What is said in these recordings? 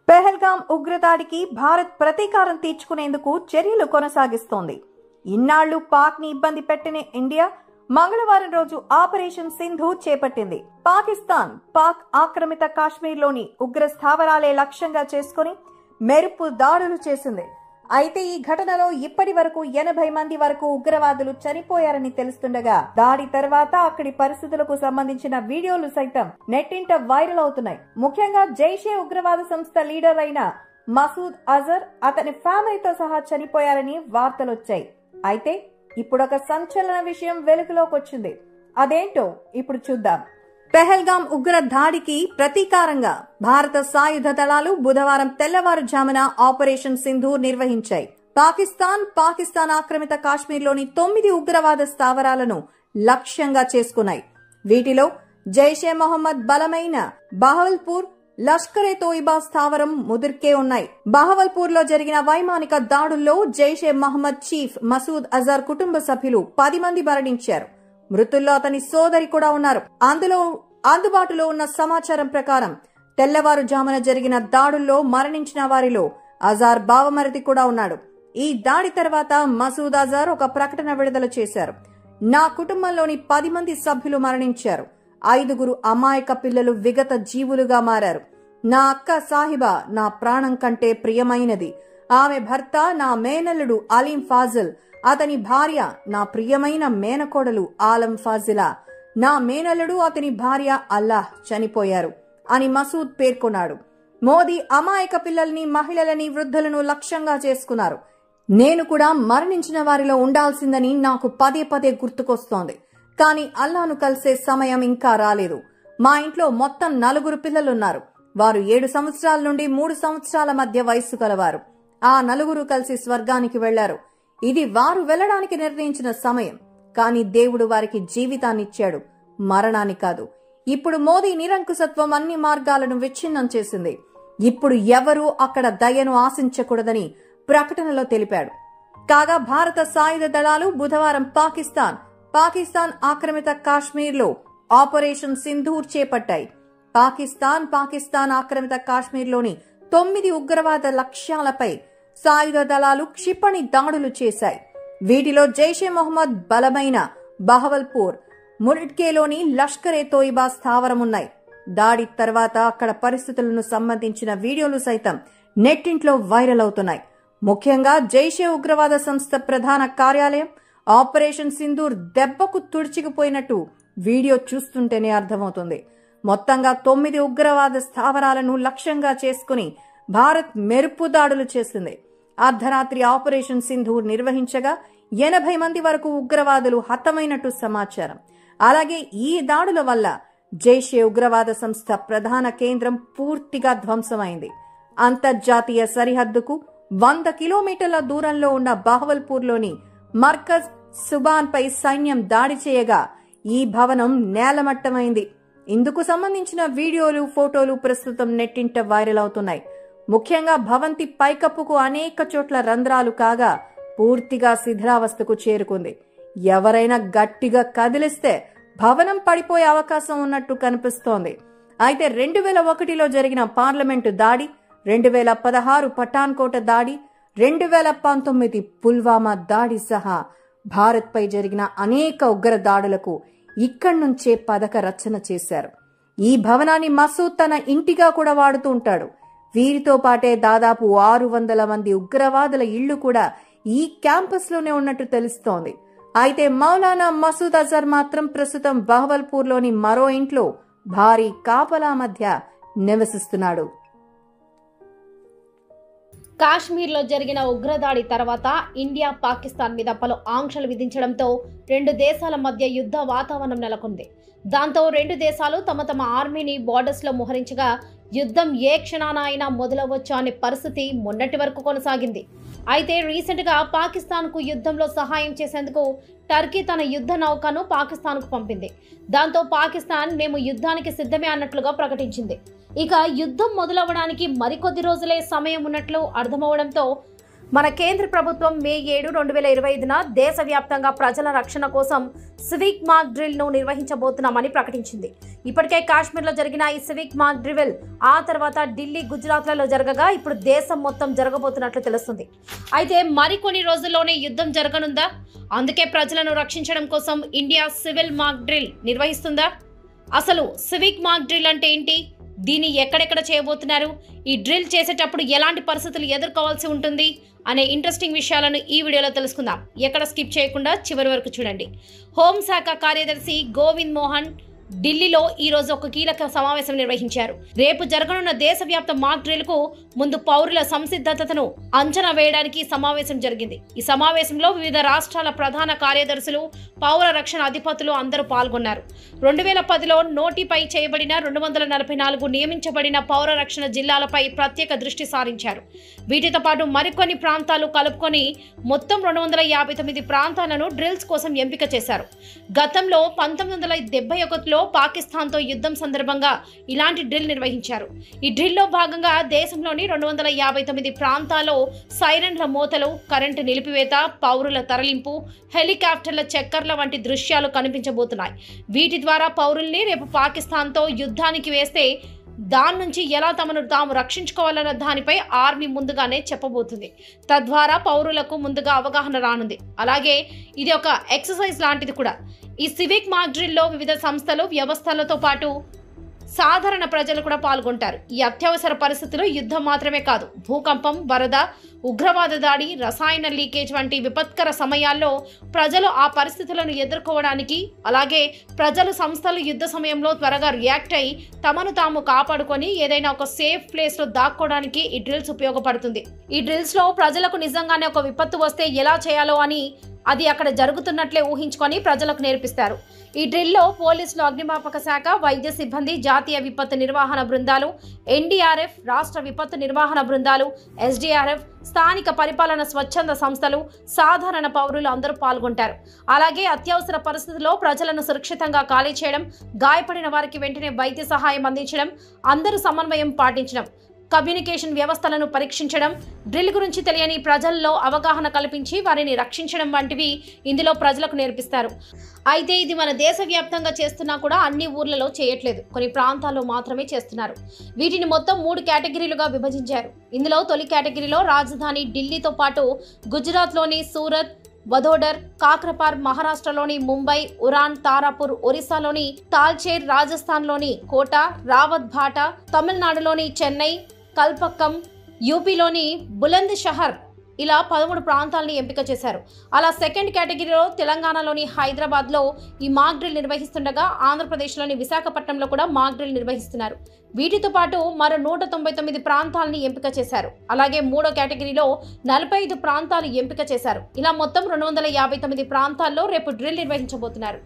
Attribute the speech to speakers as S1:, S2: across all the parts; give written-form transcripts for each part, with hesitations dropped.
S1: పెహల్గాం ఉగ్రదాడికి భారత్ ప్రతీకారం తీర్చుకునేందుకు చర్యలు కొనసాగిస్తోంది. ఇన్నాళ్లు పాక్ ని ఇబ్బంది పెట్టిన ఇండియా మంగళవారం రోజు ఆపరేషన్ సింధూర్ చేపట్టింది. పాక్ ఆక్రమిత కాశ్మీర్లోని ఉగ్ర స్థావరాలే లక్ష్యంగా చేసుకుని మెరుపు దాడులు చేసింది. అయితే ఈ ఘటనలో ఇప్పటి వరకు 80 మంది వరకు ఉగ్రవాదులు చనిపోయారని తెలుస్తుండగా దాడి తర్వాత అక్కడి పరిస్థితులకు సంబంధించిన వీడియోలు సైతం నెట్టింట వైరల్ అవుతున్నాయి. ముఖ్యంగా జైషే ఉగ్రవాద సంస్థ లీడర్ అయిన మసూద్ అజర్ అతని ఫ్యామిలీతో సహా చనిపోయారని వార్తలొచ్చాయి. అయితే ఇప్పుడు ఒక సంచలన విషయం వెలుగులోకి వచ్చింది. అదేంటో ఇప్పుడు చూద్దాం. పెహల్గాం ఉగ్ర దాడికి ప్రతీకారంగా భారత సాయుధ దళాలు బుధవారం తెల్లవారుజామున ఆపరేషన్ సింధూర్ నిర్వహించాయి. పాకిస్తాన్ ఆక్రమిత కాశ్మీర్లోని 9 ఉగ్రవాద స్థావరాలను లక్ష్యంగా చేసుకున్నాయి. వీటిలో జైషే మొహమ్మద్ బలమైన బహవల్పూర్, లష్కరే తోయిబా స్థావరం ముదిర్కే ఉన్నాయి. బహవల్పూర్ లో జరిగిన వైమానిక దాడుల్లో జైషే మహమ్మద్ చీఫ్ మసూద్ అజర్ కుటుంబ సభ్యులు 10 మంది మరణించారు. మృతుల్లో అతని సోదరి కూడా ఉన్నారు. అందుబాటులో ఉన్న సమాచారం ప్రకారం తెల్లవారుజామున జరిగిన దాడుల్లో మరణించిన వారిలో అజార్ బావమరిది కూడా ఉన్నాడు. ఈ దాడి తర్వాత మసూద్ అజర్ ఒక ప్రకటన విడుదల చేశారు. నా కుటుంబంలోని 10 మంది సభ్యులు మరణించారు. 5 అమాయక పిల్లలు విగత జీవులుగా మారారు. నా అక్క సాహిబా నా ప్రాణం కంటే ప్రియమైనది. ఆమె భర్త నా మేనల్లుడు అలీం ఫాజిల్, అతని భార్య నా ప్రియమైన మేనకోడలు ఆలం ఫాజిలా, నా మేనల్లుడు అతని భార్య అల్లాహ్ చనిపోయారు అని మసూద్ పేర్కొన్నాడు. మోదీ అమాయక పిల్లల్ని, మహిళలని, వృద్ధులను లక్ష్యంగా చేసుకున్నారు. నేను కూడా మరణించిన వారిలో ఉండాల్సిందని నాకు పదే పదే గుర్తుకొస్తోంది. కానీ అల్లాను కలిసే సమయం ఇంకా రాలేదు. మా ఇంట్లో మొత్తం 4 పిల్లలున్నారు. వారు 7 సంవత్సరాల నుండి 3 సంవత్సరాల మధ్య వయస్సు గలవారు. ఆ 4 కలిసి స్వర్గానికి వెళ్లారు. ఇది వారు వెళ్లడానికి నిర్ణయించిన సమయం. కానీ దేవుడు వారికి జీవితాన్నిచ్చాడు, మరణాన్ని కాదు. ఇప్పుడు మోదీ నిరంకుశత్వం అన్ని మార్గాలను విచ్ఛిన్నం చేసింది. ఇప్పుడు ఎవరూ అక్కడ దయను ఆశించకూడదని ప్రకటనలో తెలిపాడు. కాగా భారత సాయుధ దళాలు బుధవారం పాకిస్తాన్ ఆక్రమిత కాశ్మీర్లో ఆపరేషన్ సింధూర్ చేపట్టాయి. పాకిస్తాన్ ఆక్రమిత కాశ్మీర్లోని 9 ఉగ్రవాద లక్ష్యాలపై సాయుధ దళాలు క్షిపణి దాడులు చేశాయి. వీటిలో జైషే మొహమ్మద్ బలమైన బహవల్పూర్, మురిడ్కేలోని లష్కరే తోయిబా స్థావరం ఉన్నాయి. దాడి తర్వాత అక్కడ పరిస్థితులను సంబంధించిన వీడియోలు సైతం నెట్టింట్లో వైరల్ అవుతున్నాయి. ముఖ్యంగా జైషే ఉగ్రవాద సంస్థ ప్రధాన కార్యాలయం ఆపరేషన్ సింధూర్ దెబ్బకు తుడిచికిపోయినట్టు వీడియో చూస్తుంటేనే అర్థమవుతుంది. మొత్తంగా 9 ఉగ్రవాద స్థావరాలను లక్ష్యంగా చేసుకుని భారత్ మెరుపు దాడులు చేసింది. అర్ధరాత్రి ఆపరేషన్ సింధూర్ నిర్వహించగా 80 మంది వరకు ఉగ్రవాదులు హతమైనట్టు సమాచారం. అలాగే ఈ దాడుల వల్ల జైషే ఉగ్రవాద సంస్థ ప్రధాన కేంద్రం పూర్తిగా ధ్వంసమైంది. అంతర్జాతీయ సరిహద్దుకు 100 కిలోమీటర్ల దూరంలో ఉన్న బహవల్పూర్లోని మర్కజ్ సుబాన్ పై సైన్యం దాడి చేయగా ఈ భవనం నేలమట్టమైంది. ఇందుకు సంబంధించిన వీడియోలు, ఫోటోలు ప్రస్తుతం నెట్టింట వైరల్ అవుతున్నాయి. ముఖ్యంగా భవంతి పైకప్పుకు అనేక చోట్ల రంధ్రాలు కాగా పూర్తిగా శిథిలావస్థకు చేరుకుంది. ఎవరైనా గట్టిగా కదిలిస్తే భవనం పడిపోయే అవకాశం ఉన్నట్టు కనిపిస్తోంది. అయితే 2001లో జరిగిన పార్లమెంటు దాడి, 2016 పఠాన్కోట దాడి, 2019 పుల్వామా దాడి సహా భారత్పై జరిగిన అనేక ఉగ్ర దాడులకు ఇక్కడి నుంచే పథక రచన చేశారు. ఈ భవనాన్ని మసూద్ తన ఇంటిగా కూడా వాడుతూ ఉంటాడు. వీరితో పాటే దాదాపు 600 మంది ఉగ్రవాదుల ఇళ్లు కూడా ఈ క్యాంపస్ లోనే ఉన్నట్టు తెలుస్తోంది. అయితే మౌలానా మసూద్ అజర్ మాత్రం ప్రస్తుతం బహవల్పూర్లోని మరో ఇంట్లో భారీ కాపలా మధ్య నివసిస్తున్నాడు.
S2: కాశ్మీర్లో జరిగిన ఉగ్రదాడి తర్వాత ఇండియా పాకిస్తాన్ మీద పలు ఆంక్షలు విధించడంతో 2 దేశాల మధ్య యుద్ధ వాతావరణం నెలకొంది. దాంతో 2 దేశాలు తమ ఆర్మీని బోర్డర్స్ లో మోహరించగా యుద్ధం ఏ క్షణాన అయినా మొదలవచ్చు అనే పరిస్థితి మొన్నటి వరకు కొనసాగింది. అయితే రీసెంట్ గా పాకిస్తాన్ కు యుద్ధంలో సహాయం చేసేందుకు టర్కీ తన యుద్ధ నౌకను పాకిస్తాన్ కు పంపింది. దాంతో పాకిస్తాన్ మేము యుద్ధానికి సిద్ధమే అన్నట్లుగా ప్రకటించింది. ఇక యుద్ధం మొదలవడానికి మరికొద్ది రోజులే సమయం ఉన్నట్లు అర్థమవడంతో మన కేంద్ర ప్రభుత్వం మే 7, 2025న దేశవ్యాప్తంగా ప్రజల రక్షణ కోసం సివిక్ మాక్ డ్రిల్ను నిర్వహించబోతున్నామని ప్రకటించింది. ఇప్పటికే కాశ్మీర్లో జరిగిన ఈ సివిక్ మాక్ డ్రిల్ ఆ తర్వాత ఢిల్లీ, గుజరాత్లలో జరగగా ఇప్పుడు దేశం మొత్తం జరగబోతున్నట్లు తెలుస్తుంది. అయితే మరికొన్ని రోజుల్లోనే యుద్ధం జరగనుందా? అందుకే ప్రజలను రక్షించడం కోసం ఇండియా సివిల్ మాక్ డ్రిల్ నిర్వహిస్తుందా? అసలు సివిక్ మాక్ డ్రిల్ అంటే ఏంటి? దీన్ని ఎక్కడెక్కడ చేయబోతున్నారు? ఈ డ్రిల్ చేసేటప్పుడు ఎలాంటి పరిస్థితులు ఎదుర్కోవాల్సి ఉంటుంది అనే ఇంట్రెస్టింగ్ విషయాలను ఈ వీడియోలో తెలుసుకుందాం. ఎక్కడ స్కిప్ చేయకుండా చివరి వరకు చూడండి. హోంశాఖ కార్యదర్శి గోవింద్ మోహన్ ఢిల్లీలో ఈ రోజు ఒక కీలక సమావేశం నిర్వహించారు. రేపు జరగనున్న దేశవ్యాప్త మాక్ డ్రిల్ కు ముందు పౌరుల సంసిద్ధతను అంచనా వేయడానికి సమావేశం జరిగింది. ఈ సమావేశంలో వివిధ రాష్ట్రాల ప్రధాన కార్యదర్శులు, పౌర రక్షణ అధిపతులు అందరూ పాల్గొన్నారు. 2010లో నోటిఫై చేయబడిన 244 నియమించబడిన పౌర రక్షణ జిల్లాలపై ప్రత్యేక దృష్టి సారించారు. వీటితో పాటు మరికొన్ని ప్రాంతాలు కలుపుకొని మొత్తం 259 ప్రాంతాలను డ్రిల్స్ కోసం ఎంపిక చేశారు. గతంలో 1971లో పాకిస్తాన్తో యుద్ధం సందర్భంగా ఇలాంటి డ్రిల్ నిర్వహించారు. ఈ డ్రిల్లో భాగంగా దేశంలోని 259 ప్రాంతాల్లో సైరన్ల మోతలు, కరెంటు నిలిపివేత, పౌరుల తరలింపు, హెలికాప్టర్ల చక్కర్ల వంటి దృశ్యాలు కనిపించబోతున్నాయి. వీటి ద్వారా పౌరుల్ని రేపు పాకిస్తాన్తో యుద్ధానికి వేస్తే దాని నుంచి ఎలా తమను తాము రక్షించుకోవాలన్న దానిపై ఆర్మీ ముందుగానే చెప్పబోతుంది. తద్వారా పౌరులకు ముందుగా అవగాహన రానుంది. అలాగే ఇది ఒక ఎక్సర్సైజ్ లాంటిది కూడా. ఈ సివిక్ మాక్ డ్రిల్లో వివిధ సంస్థలు, వ్యవస్థలతో పాటు సాధారణ ప్రజలు కూడా పాల్గొంటారు. ఈ అత్యవసర పరిస్థితులు యుద్ధం మాత్రమే కాదు, భూకంపం, వరద, ఉగ్రవాద దాడి, రసాయన లీకేజ్ వంటి విపత్కర సమయాల్లో ప్రజలు ఆ పరిస్థితులను ఎదుర్కోవడానికి, అలాగే ప్రజలు, సంస్థలు యుద్ధ సమయంలో త్వరగా రియాక్ట్ అయ్యి తమను తాము కాపాడుకొని ఏదైనా ఒక సేఫ్ ప్లేస్లో దాక్కోవడానికి ఈ డ్రిల్స్ ఉపయోగపడుతుంది. ఈ డ్రిల్స్లో ప్రజలకు నిజంగానే ఒక విపత్తు వస్తే ఎలా చేయాలో అని అది అక్కడ జరుగుతున్నట్లే ఊహించుకొని ప్రజలకు నేర్పిస్తారు. ఈ డ్రిల్లో పోలీసులు, అగ్నిమాపక శాఖ, వైద్య సిబ్బంది, జాతీయ విపత్తు నిర్వహణ బృందాలు, ఎన్డీఆర్ఎఫ్, రాష్ట్ర విపత్తు నిర్వహణ బృందాలు, ఎస్డీఆర్ఎఫ్, స్థానిక పరిపాలన స్వచ్ఛంద సంస్థలు, సాధారణ పౌరులు అందరూ పాల్గొంటారు. అలాగే అత్యవసర పరిస్థితుల్లో ప్రజలను సురక్షితంగా ఖాళీ చేయడం, గాయపడిన వారికి వెంటనే వైద్య సహాయం అందించడం, అందరూ సమన్వయం పాటించడం, కమ్యూనికేషన్ వ్యవస్థలను పరీక్షించడం, డ్రిల్ గురించి తెలియని ప్రజల్లో అవగాహన కల్పించి వారిని రక్షించడం వంటివి ఇందులో ప్రజలకు నేర్పిస్తారు. అయితే ఇది మన దేశవ్యాప్తంగా చేస్తున్నా కూడా అన్ని ఊర్లలో చేయట్లేదు, కొన్ని ప్రాంతాల్లో మాత్రమే చేస్తున్నారు. వీటిని మొత్తం 3 కేటగిరీలుగా విభజించారు. ఇందులో తొలి కేటగిరీలో రాజధాని ఢిల్లీతో పాటు గుజరాత్లోని సూరత్, వదోదర్, కాక్రపార్, మహారాష్ట్రలోని ముంబై, ఉరాన్, తారాపూర్, ఒరిస్సాలోని తాల్చేర్, రాజస్థాన్లోని కోటా, రావత్ భాటా, తమిళనాడులోని చెన్నై, కల్పక్కం, యూపీలోని బులంద్ షహర్ ఇలా 13 ప్రాంతాలని ఎంపిక చేశారు. అలా సెకండ్ కేటగిరీలో తెలంగాణలోని హైదరాబాద్లో ఈ మాక్ డ్రిల్ నిర్వహిస్తుండగా ఆంధ్రప్రదేశ్లోని విశాఖపట్నంలో కూడా మాక్ డ్రిల్ నిర్వహిస్తున్నారు. వీటితో పాటు మరో 199 ప్రాంతాలని ఎంపిక చేశారు. అలాగే మూడో కేటగిరీలో 45 ప్రాంతాలు ఎంపిక చేశారు. ఇలా మొత్తం 259 ప్రాంతాల్లో రేపు డ్రిల్ నిర్వహించబోతున్నారు.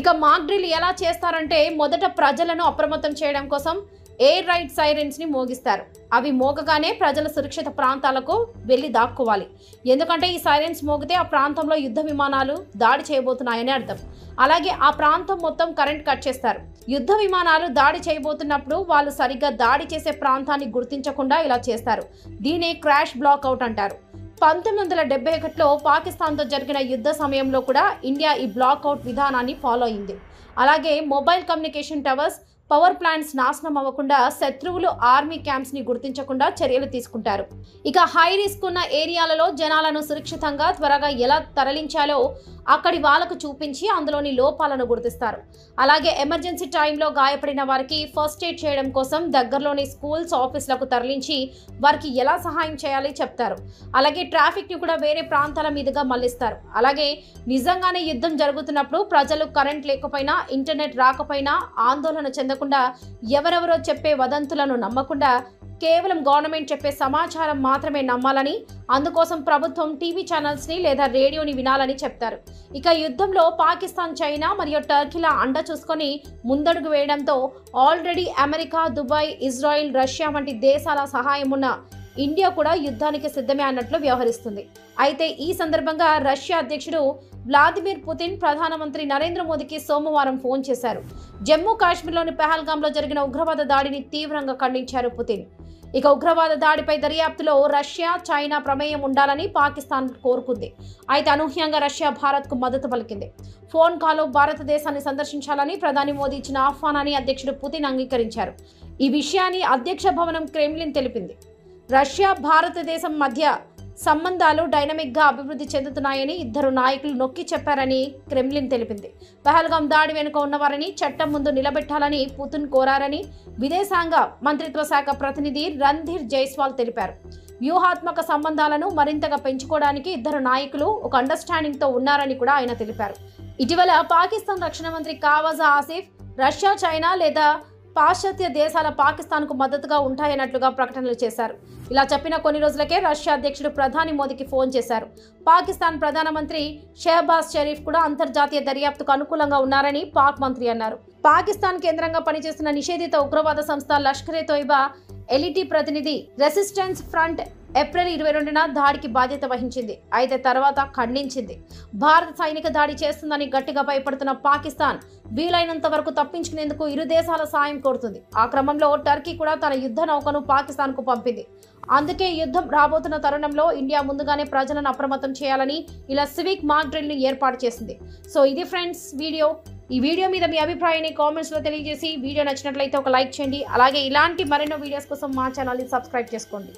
S2: ఇక మాక్ డ్రిల్ ఎలా చేస్తారంటే మొదట ప్రజలను అప్రమత్తం చేయడం కోసం ఎయిర్ రైడ్ సైరన్స్ ని మోగిస్తారు. అవి మోగగానే ప్రజలు సురక్షిత ప్రాంతాలకు వెళ్లి దాక్కోవాలి. ఎందుకంటే ఈ సైరన్స్ మోగితే ఆ ప్రాంతంలో యుద్ధ విమానాలు దాడి చేయబోతున్నాయని అర్థం. అలాగే ఆ ప్రాంతం మొత్తం కరెంట్ కట్ చేస్తారు. యుద్ధ విమానాలు దాడి చేయబోతున్నప్పుడు వాళ్ళు సరిగ్గా దాడి చేసే ప్రాంతాన్ని గుర్తించకుండా ఇలా చేస్తారు. దీనే క్రాష్ బ్లాక్అవుట్ అంటారు. 1971లో పాకిస్తాన్తో జరిగిన యుద్ధ సమయంలో కూడా ఇండియా ఈ బ్లాక్అవుట్ విధానాన్ని ఫాలో అయింది. అలాగే mobile communication towers, power plants నాశనం అవ్వకుండా శత్రువులు ఆర్మీ క్యాంప్స్ ని గుర్తించకుండా చర్యలు తీసుకుంటారు. ఇక హై రిస్క్ ఉన్న ఏరియాలలో జనాలను సురక్షితంగా త్వరగా ఎలా తరలించాలో అక్కడి వాళ్ళకు చూపించి అందులోని లోపాలను గుర్తిస్తారు. అలాగే ఎమర్జెన్సీ టైంలో గాయపడిన వారికి ఫస్ట్ ఎయిడ్ చేయడం కోసం దగ్గరలోని స్కూల్స్, ఆఫీసులకు తరలించి వారికి ఎలా సహాయం చేయాలి చెప్తారు. అలాగే ట్రాఫిక్ ని కూడా వేరే ప్రాంతాల మీదుగా మళ్లిస్తారు. అలాగే నిజంగానే యుద్ధం జరుగుతున్నప్పుడు ప్రజలు కరెంట్ లేకపోయినా, ఇంటర్నెట్ రాకపోయినా ఆందోళన చెందకుండా, ఎవరెవరో చెప్పే వదంతులను నమ్మకుండా కేవలం గవర్నమెంట్ చెప్పే సమాచారం మాత్రమే నమ్మాలని, అందుకోసం ప్రభుత్వం టీవీ ఛానల్స్ ని లేదా రేడియోని వినాలని చెప్తారు. ఇక యుద్ధంలో పాకిస్తాన్, చైనా మరియు టర్కీల అండ చూసుకొని ముందడుగు వేయడంతో already America, Dubai, Israel, Russia వంటి దేశాల సహాయం ఉన్న ఇండియా కూడా యుద్ధానికి సిద్ధమే అన్నట్లు వ్యవహరిస్తుంది. అయితే ఈ సందర్భంగా రష్యా అధ్యక్షుడు వ్లాదిమిర్ పుతిన్ ప్రధానమంత్రి నరేంద్ర మోదీకి సోమవారం ఫోన్ చేశారు. జమ్మూ కాశ్మీర్లోని పెహల్గాంలో జరిగిన ఉగ్రవాద దాడిని తీవ్రంగా ఖండించారు పుతిన్. ఇక ఉగ్రవాద దాడిపై దర్యాప్తులో రష్యా, చైనా ప్రమేయం ఉండాలని పాకిస్తాన్ కోరుకుంది. అయితే అనూహ్యంగా రష్యా భారత్కు మద్దతు పలికింది. ఫోన్ కాల్లో భారతదేశాన్ని సందర్శించాలని ప్రధాని మోదీ ఇచ్చిన ఆహ్వానాన్ని అధ్యక్షుడు పుతిన్ అంగీకరించారు. ఈ విషయాన్ని అధ్యక్ష భవనం క్రెమ్లిన్ తెలిపింది. రష్యా, భారతదేశం మధ్య సంబంధాలు డైనమిక్గా అభివృద్ధి చెందుతున్నాయని ఇద్దరు నాయకులు నొక్కి చెప్పారని క్రెమ్లిన్ తెలిపింది. పహల్గాం దాడి వెనుక ఉన్నవారిని చట్టం ముందు నిలబెట్టాలని పుతిన్ కోరారని విదేశాంగ మంత్రిత్వ శాఖ ప్రతినిధి రణ్ధీర్ జైస్వాల్ తెలిపారు. వ్యూహాత్మక సంబంధాలను మరింతగా పెంచుకోవడానికి ఇద్దరు నాయకులు ఒక అండర్స్టాండింగ్తో ఉన్నారని కూడా ఆయన తెలిపారు. ఇటీవల పాకిస్తాన్ రక్షణ మంత్రి కావాజా ఆసిఫ్ రష్యా, చైనా లేదా పాశ్చాత్య దేశాల పాకిస్తాన్కు మద్దతుగా ఉంటాయన్నట్లుగా ప్రకటనలు చేశారు. ఇలా చెప్పిన కొన్ని రోజులకే రష్యా అధ్యక్షుడు ప్రధాని మోదీకి ఫోన్ చేశారు. పాకిస్తాన్ ప్రధానమంత్రి షెహబాజ్ షరీఫ్ కూడా అంతర్జాతీయ దర్యాప్తుకు అనుకూలంగా ఉన్నారని పాక్ మంత్రి అన్నారు. పాకిస్తాన్ కేంద్రంగా పనిచేస్తున్న నిషేధిత ఉగ్రవాద సంస్థ లష్కరే తోయిబా ఎలిటీ ప్రతినిధి రెసిస్టెన్స్ ఫ్రంట్ ఏప్రిల్ 22న దాడికి బాధ్యత వహించింది. అయితే తర్వాత ఖండించింది. భారత సైనిక దాడి చేస్తుందని గట్టిగా భయపడుతున్న పాకిస్తాన్ వీలైనంత వరకు తప్పించుకునేందుకు ఇరు దేశాల సాయం కోరుతుంది. ఆ క్రమంలో టర్కీ కూడా తన యుద్ధ నౌకను పాకిస్తాన్కు పంపింది. అందుకే యుద్ధం రాబోతున్న తరుణంలో ఇండియా ముందుగానే ప్రజలను అప్రమత్తం చేయాలని ఇలా సివిక్ మాక్ డ్రిల్ ని ఏర్పాటు చేసింది. సో ఇది ఫ్రెండ్స్ వీడియో. ఈ వీడియో మీద మీ అభిప్రాయాన్ని కామెంట్స్ లో తెలియజేసి వీడియో నచ్చినట్లయితే ఒక లైక్ చేయండి. అలాగే ఇలాంటి మరెన్నో వీడియోస్ కోసం మా ఛానల్ ని సబ్స్క్రైబ్ చేసుకోండి.